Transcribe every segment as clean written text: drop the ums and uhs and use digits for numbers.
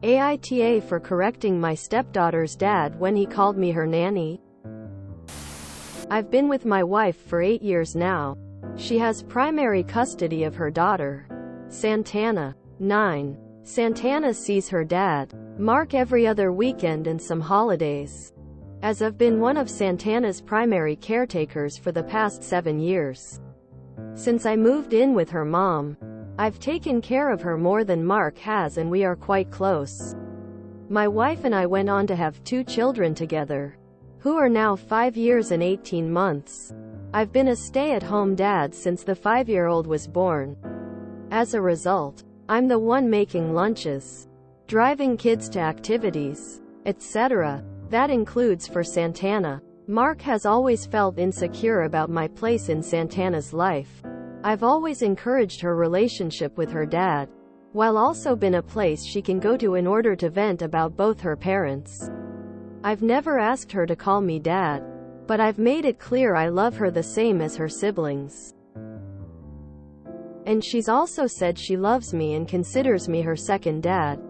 AITA for correcting my stepdaughter's dad when he called me her nanny. I've been with my wife for 8 years now. She has primary custody of her daughter, Santana, 9. Santana sees her dad, Mark, every other weekend and some holidays, as I've been one of Santana's primary caretakers for the past 7 years. Since I moved in with her mom, I've taken care of her more than Mark has, and we are quite close. My wife and I went on to have 2 children together, who are now 5 years and 18 months. I've been a stay-at-home dad since the 5-year-old was born. As a result, I'm the one making lunches, driving kids to activities, etc. That includes for Santana. Mark has always felt insecure about my place in Santana's life. I've always encouraged her relationship with her dad, while also been a place she can go to in order to vent about both her parents. I've never asked her to call me dad, but I've made it clear I love her the same as her siblings. And she's also said she loves me and considers me her second dad.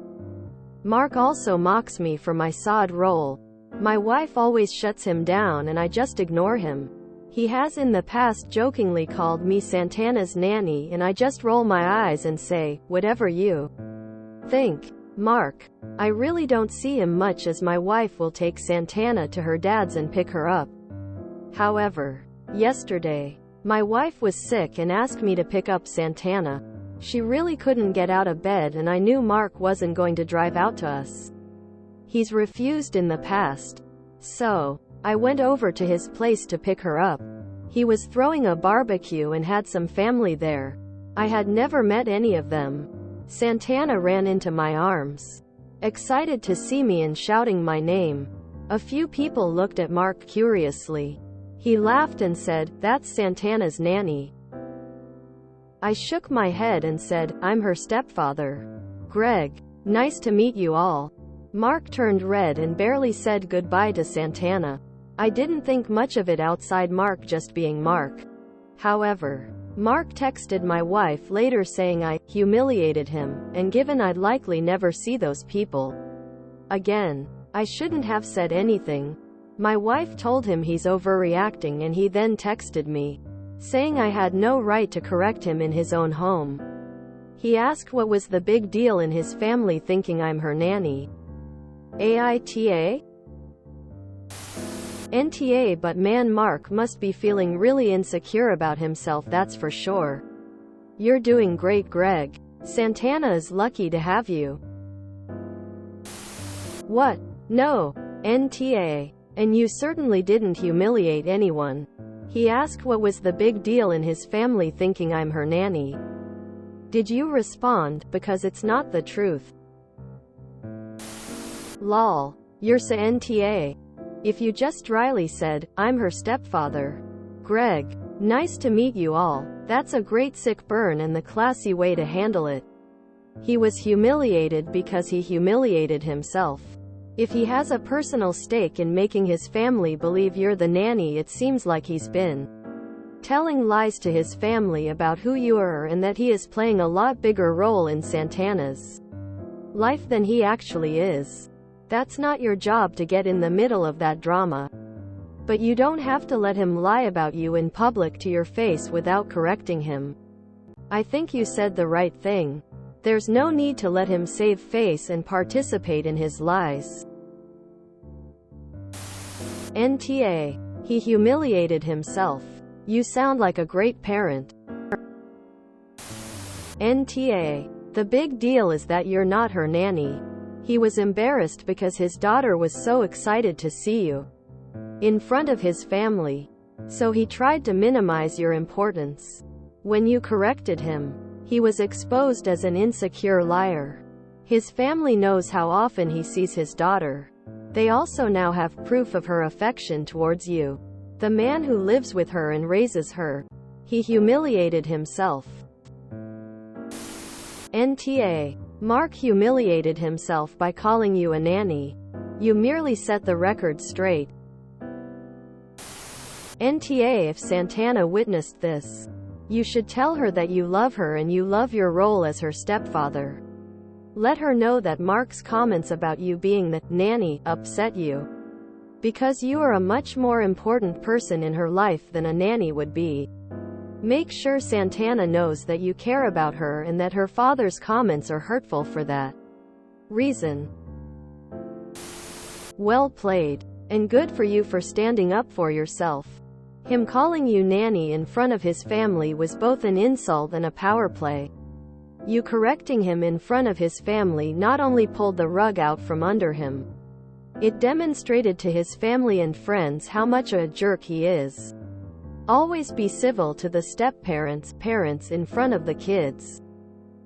Mark also mocks me for my sod role. My wife always shuts him down and I just ignore him. He has in the past jokingly called me Santana's nanny, and I just roll my eyes and say, whatever you think, Mark. I really don't see him much, as my wife will take Santana to her dad's and pick her up. However, yesterday, my wife was sick and asked me to pick up Santana. She really couldn't get out of bed, and I knew Mark wasn't going to drive out to us. He's refused in the past. So, I went over to his place to pick her up. He was throwing a barbecue and had some family there. I had never met any of them. Santana ran into my arms, excited to see me and shouting my name. A few people looked at Mark curiously. He laughed and said, "That's Santana's nanny." I shook my head and said, "I'm her stepfather. Greg. Nice to meet you all." Mark turned red and barely said goodbye to Santana. I didn't think much of it outside Mark just being Mark. However, Mark texted my wife later saying I humiliated him, and given I'd likely never see those people again, I shouldn't have said anything. My wife told him he's overreacting, and he then texted me, saying I had no right to correct him in his own home. He asked what was the big deal in his family thinking I'm her nanny. AITA? NTA, but man, Mark must be feeling really insecure about himself, that's for sure. You're doing great, Greg. Santana is lucky to have you. What? No. NTA. And you certainly didn't humiliate anyone. He asked what was the big deal in his family thinking I'm her nanny. Did you respond, because it's not the truth? Lol. You're sa NTA. If you just dryly said, I'm her stepfather. Greg. Nice to meet you all. That's a great sick burn and the classy way to handle it. He was humiliated because he humiliated himself. If he has a personal stake in making his family believe you're the nanny, it seems like he's been telling lies to his family about who you are and that he is playing a lot bigger role in Santana's life than he actually is. That's not your job to get in the middle of that drama. But you don't have to let him lie about you in public to your face without correcting him. I think you said the right thing. There's no need to let him save face and participate in his lies. NTA. He humiliated himself. You sound like a great parent. NTA. The big deal is that you're not her nanny. He was embarrassed because his daughter was so excited to see you in front of his family. So he tried to minimize your importance. When you corrected him, he was exposed as an insecure liar. His family knows how often he sees his daughter. They also now have proof of her affection towards you, the man who lives with her and raises her. He humiliated himself. NTA. Mark humiliated himself by calling you a nanny. You merely set the record straight. NTA. If Santana witnessed this, you should tell her that you love her and you love your role as her stepfather. Let her know that Mark's comments about you being the nanny upset you, because you are a much more important person in her life than a nanny would be. Make sure Santana knows that you care about her and that her father's comments are hurtful for that reason. Well played. And good for you for standing up for yourself. Him calling you nanny in front of his family was both an insult and a power play. You correcting him in front of his family not only pulled the rug out from under him, it demonstrated to his family and friends how much of a jerk he is. Always be civil to the parents in front of the kids.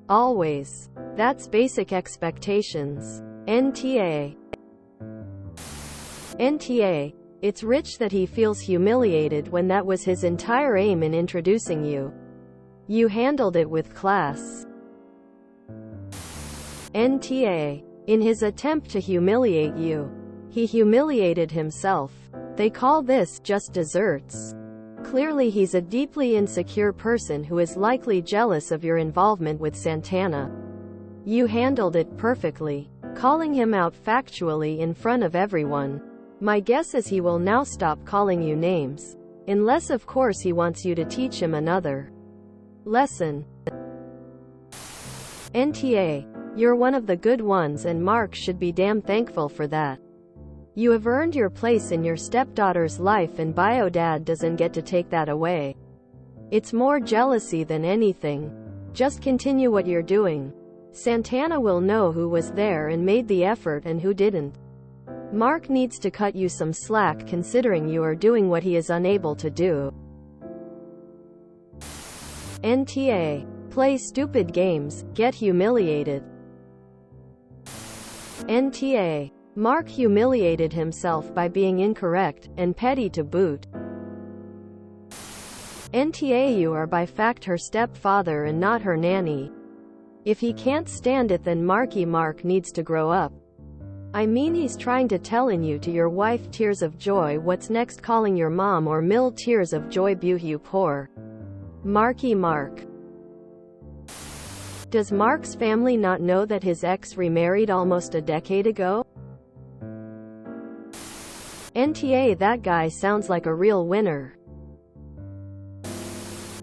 Always. That's basic expectations. NTA. It's rich that he feels humiliated when that was his entire aim in introducing you. You handled it with class. NTA. In his attempt to humiliate you, he humiliated himself. They call this just desserts. Clearly he's a deeply insecure person who is likely jealous of your involvement with Santana. You handled it perfectly, calling him out factually in front of everyone. My guess is he will now stop calling you names. Unless of course he wants you to teach him another lesson. NTA. You're one of the good ones and Mark should be damn thankful for that. You have earned your place in your stepdaughter's life and bio dad doesn't get to take that away. It's more jealousy than anything. Just continue what you're doing. Santana will know who was there and made the effort and who didn't. Mark needs to cut you some slack considering you are doing what he is unable to do. NTA. Play stupid games, get humiliated. NTA. Mark humiliated himself by being incorrect, and petty to boot. NTA. You are by fact her stepfather and not her nanny. If he can't stand it then Mark needs to grow up. I mean he's trying to tellin' you to your wife tears of joy what's next calling your mom or mill tears of joy you poor. Mark. Does Mark's family not know that his ex remarried almost a decade ago? NTA. That guy sounds like a real winner.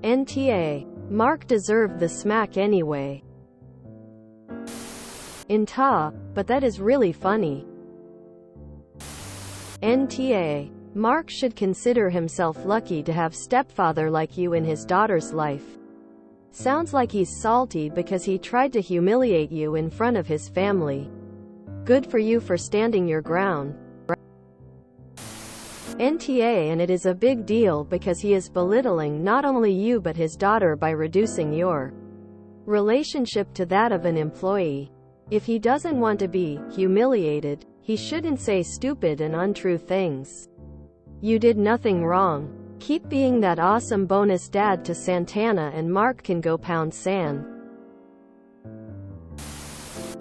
NTA. Mark deserved the smack anyway. But that is really funny. NTA. Mark should consider himself lucky to have stepfather like you in his daughter's life. Sounds like he's salty because he tried to humiliate you in front of his family. Good for you for standing your ground. NTA. And it is a big deal because he is belittling not only you but his daughter by reducing your relationship to that of an employee. If he doesn't want to be humiliated, he shouldn't say stupid and untrue things. You did nothing wrong. Keep being that awesome bonus dad to Santana and Mark can go pound sand.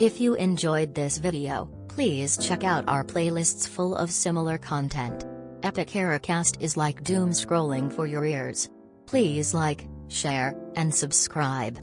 If you enjoyed this video, please check out our playlists full of similar content. Epic Haircast is like doom scrolling for your ears. Please like, share, and subscribe.